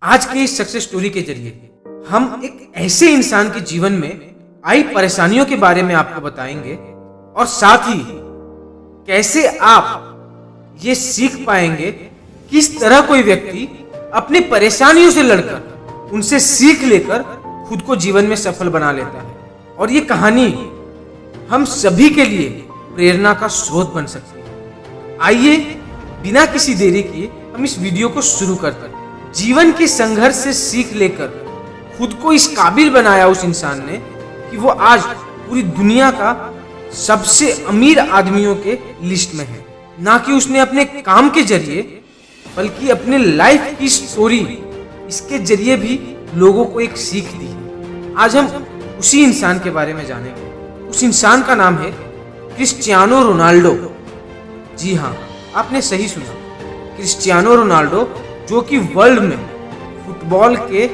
आज के इस सक्सेस स्टोरी के जरिए हम एक ऐसे इंसान के जीवन में आई परेशानियों के बारे में आपको बताएंगे और साथ ही कैसे आप ये सीख पाएंगे किस तरह कोई व्यक्ति अपनी परेशानियों से लड़कर उनसे सीख लेकर खुद को जीवन में सफल बना लेता है। और ये कहानी हम सभी के लिए प्रेरणा का स्रोत बन सकती है। आइए बिना किसी देरी किए हम इस वीडियो को शुरू करते हैं। जीवन के संघर्ष से सीख लेकर खुद को इस काबिल बनाया उस इंसान ने कि वो आज पूरी दुनिया का सबसे अमीर आदमियों के लिस्ट में है। ना कि उसने अपने काम के जरिए बल्कि अपने लाइफ की स्टोरी इसके जरिए भी लोगों को एक सीख दी है। आज हम उसी इंसान के बारे में जानेंगे। उस इंसान का नाम है क्रिस्टियानो रोनाल्डो। जी हाँ, आपने सही सुना, क्रिस्टियानो रोनाल्डो, जो कि वर्ल्ड में फुटबॉल के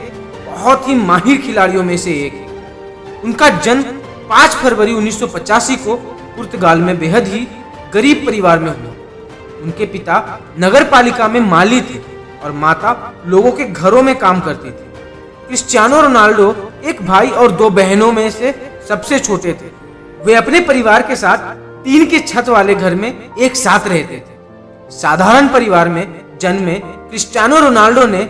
बहुत ही माहिर खिलाड़ियों में से एक है। उनका जन्म 5 फरवरी 1985 को पुर्तगाल में बेहद ही गरीब परिवार में हुआ। उनके पिता नगर पालिका में माली थे और माता लोगों के घरों में काम करती थी। क्रिस्टियानो रोनाल्डो एक भाई और 2 बहनों में से सबसे छोटे थे। वे अपने परिवार के साथ टीन के छत वाले घर में एक साथ रहते थे। साधारण परिवार में जन्मे क्रिस्टियानो रोनाल्डो ने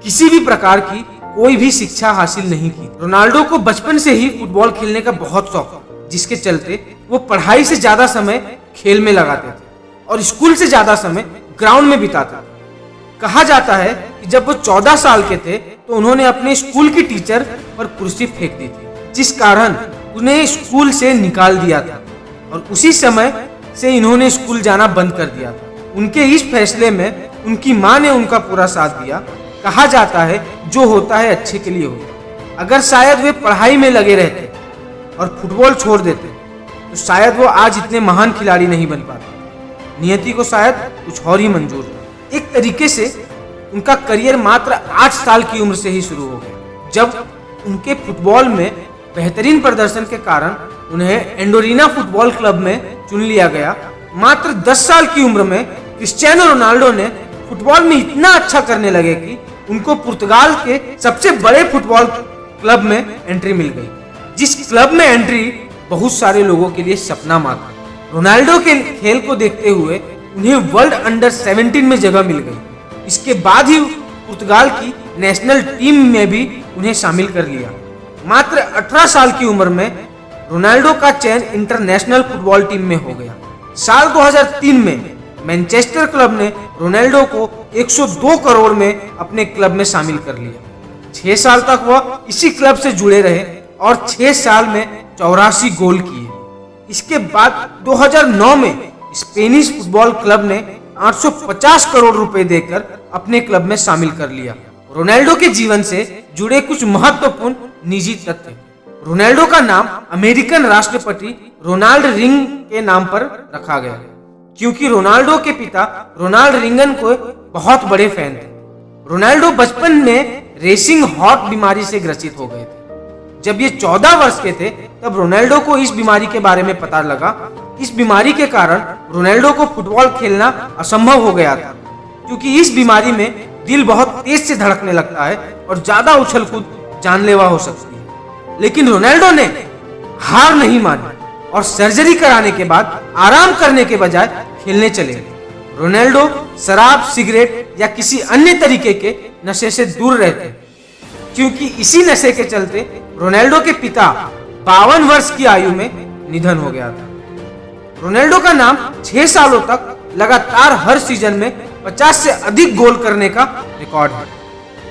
किसी भी प्रकार की कोई भी शिक्षा हासिल नहीं की। रोनाल्डो को बचपन से ही फुटबॉल खेलने का बहुत शौक था, जिसके चलते वो पढ़ाई से ज्यादा समय खेल में लगाते थे और स्कूल से ज्यादा समय ग्राउंड में बिताते थे। कहा जाता है कि जब वो 14 साल के थे तो उन्होंने अपने स्कूल की टीचर पर कुर्सी फेंक दी थी, जिस कारण उन्हें स्कूल से निकाल दिया था और उसी समय से इन्होंने स्कूल जाना बंद कर दिया था। उनके इस फैसले में उनकी मां ने उनका पूरा साथ दिया। कहा जाता है जो होता है अच्छे के लिए होता है। अगर शायद वे पढ़ाई में लगे रहते और फुटबॉल छोड़ देते तो शायद वो आज इतने महान खिलाड़ी नहीं बन पाते। नियति को शायद कुछ और ही मंजूर था। एक तरीके से उनका करियर मात्र 8 साल की उम्र से ही शुरू हो गया, जब उनके फुटबॉल में बेहतरीन प्रदर्शन के कारण उन्हें एंडोरिना फुटबॉल क्लब में चुन लिया गया। मात्र 10 साल की उम्र में क्रिस्टियानो रोनाल्डो ने फुटबॉल में इतना अच्छा करने लगे कि उनको पुर्तगाल के सबसे बड़े फुटबॉल क्लब में एंट्री मिल गई, जिस क्लब में एंट्री बहुत सारे लोगों के लिए सपना मात्र। रोनाल्डो के खेल को देखते हुए उन्हें वर्ल्ड अंडर 17 में जगह मिल गई। इसके बाद ही पुर्तगाल की नेशनल टीम में भी उन्हें शामिल कर लिया। मात्र 18 साल की उम्र में रोनाल्डो का चयन इंटरनेशनल फुटबॉल टीम में हो गया। साल 2003 में मैनचेस्टर क्लब ने रोनाल्डो को 102 करोड़ में अपने क्लब में शामिल कर लिया। 6 साल तक वह इसी क्लब से जुड़े रहे और 6 साल में 84 गोल किए। इसके बाद 2009 में स्पेनिश फुटबॉल क्लब ने 850 करोड़ रुपए देकर अपने क्लब में शामिल कर लिया। रोनाल्डो के जीवन से जुड़े कुछ महत्वपूर्ण निजी तथ्य। रोनाल्डो का नाम अमेरिकन राष्ट्रपति रोनाल्ड रिंग के नाम पर रखा गया, क्योंकि रोनाल्डो के पिता रोनाल्ड रिंगन को बहुत बड़े फैन थे। रोनाल्डो बचपन में रेसिंग हार्ट बीमारी से ग्रसित हो गए थे। जब ये 14 वर्ष के थे तब रोनाल्डो को इस बीमारी के बारे में पता लगा। इस बीमारी के कारण रोनाल्डो को फुटबॉल खेलना असंभव हो गया था, क्योंकि इस बीमारी में दिल बहुत तेज से धड़कने लगता है और ज्यादा उछल कूद जानलेवा हो सकती है। लेकिन रोनाल्डो ने हार नहीं मानी और सर्जरी कराने के बाद आराम करने के बजाय खेलने चले गए। रोनाल्डो शराब, सिगरेट या किसी अन्य तरीके के नशे से दूर रहते, क्योंकि इसी नशे के चलते रोनाल्डो के पिता 52 वर्ष की आयु में निधन हो गया था। रोनाल्डो का नाम 6 सालों तक लगातार हर सीजन में 50 से अधिक गोल करने का रिकॉर्ड है।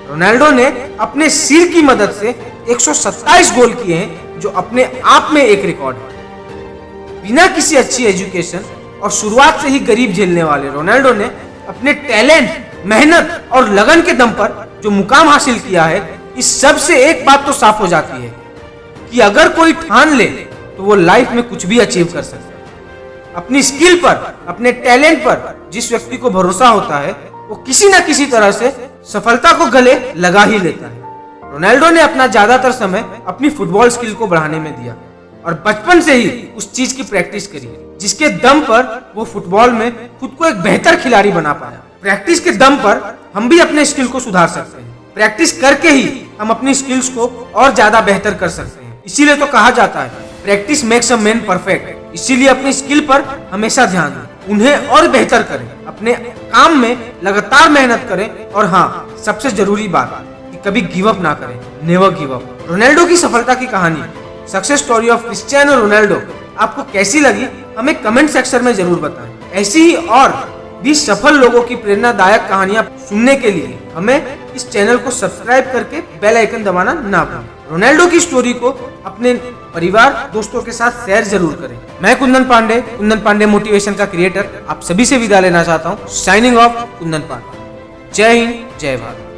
रोनाल्डो ने अपने सिर की मदद से 127 गोल किए हैं, जो अपने आप में एक रिकॉर्ड है। बिना किसी अच्छी एजुकेशन और शुरुआत से ही गरीब झेलने वाले रोनाल्डो ने अपने टैलेंट, मेहनत और लगन के दम पर जो मुकाम हासिल किया है, इस सब से एक बात तो साफ हो जाती है कि अगर कोई ठान ले तो वो लाइफ में कुछ भी अचीव कर सकता है। अपनी स्किल पर, अपने टैलेंट पर जिस व्यक्ति को भरोसा होता है, वो किसी न किसी तरह से सफलता को गले लगा ही लेता है। रोनाल्डो ने अपना ज्यादातर समय अपनी फुटबॉल स्किल को बढ़ाने में दिया और बचपन से ही उस चीज की प्रैक्टिस करी, जिसके दम पर वो फुटबॉल में खुद को एक बेहतर खिलाड़ी बना पाया। प्रैक्टिस के दम पर हम भी अपने स्किल को सुधार सकते हैं। प्रैक्टिस करके ही हम अपनी स्किल्स को और ज्यादा बेहतर कर सकते हैं। इसीलिए तो कहा जाता है practice makes a man perfect. इसीलिए अपनी स्किल पर हमेशा ध्यान दें, उन्हें और बेहतर करें, अपने काम में लगातार मेहनत करें और हाँ, सबसे जरूरी बात कि कभी गिव अप ना करें, नेवर गिव अप। रोनाल्डो की सफलता की कहानी, success story of Cristiano Ronaldo आपको कैसी लगी हमें कमेंट सेक्शन में जरूर बताएं। ऐसी ही और भी सफल लोगों की प्रेरणादायक कहानियां सुनने के लिए हमें इस चैनल को सब्सक्राइब करके बेल आइकन दबाना ना भूलें। रोनाल्डो की स्टोरी को अपने परिवार दोस्तों के साथ शेयर जरूर करें। मैं कुंदन पांडे मोटिवेशन का क्रिएटर आप सभी से विदा लेना चाहता हूँ। Signing off, Kundan Pandey. जय हिंद, जय भारत।